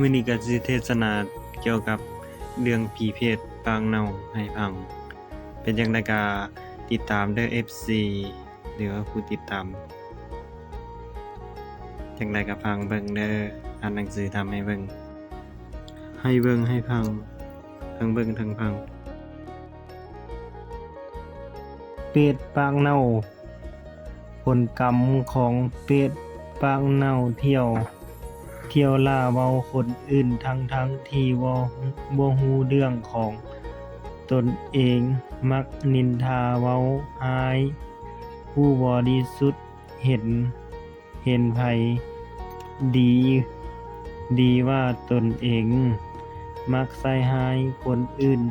มื้อนี้ก็สิเทศนาเกี่ยวกับเรื่องผีเพศปางเน่าให้ฟัง เป็นจั่งใดก็ติดตามเด้อ FC หรือว่าผู้ติดตามจั่งใดก็ฟังเบิ่งเด้ออ่านหนังสือทำให้เบิ่งให้เบิ่งให้ฟังทั้งเบิ่งทั้งฟังเปรตปางเน่าผลกรรมของเปรตปางเน่าเที่ยวล่าเว้าคนอื่นทั้งที่บ่ฮู้เรื่องของตนเองมักนินทาเว้าร้ายผู้บริสุทธิ์เห็นไผดีว่าตนเองมักใส่ร้ายคนอื่น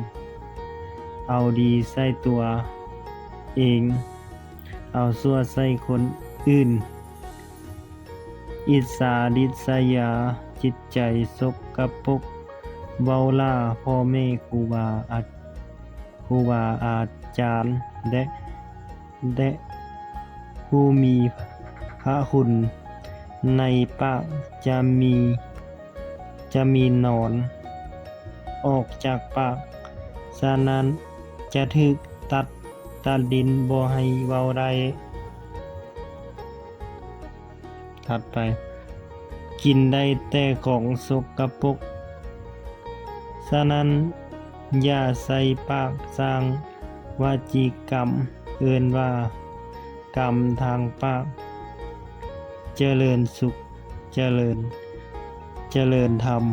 เอาดีใส่ตัวเองเอาชั่วใส่คนอื่นอิจฉาริษยาจิตใจสกปรกเว้าล่าพ่อแม่ครูบาอาจารย์และผู้มีพระคุณในปากจะมีหนอนออกจากปากฉะนั้นจะถูกตัดดินบ่ให้เว้าได้ถัดไปกินได้แต่ของสกปรกฉะนั้นอย่าใส่ปากสร้างวจีกรรมเอิ้นว่ากรรมทางปากเจริญสุขเจริญธรรม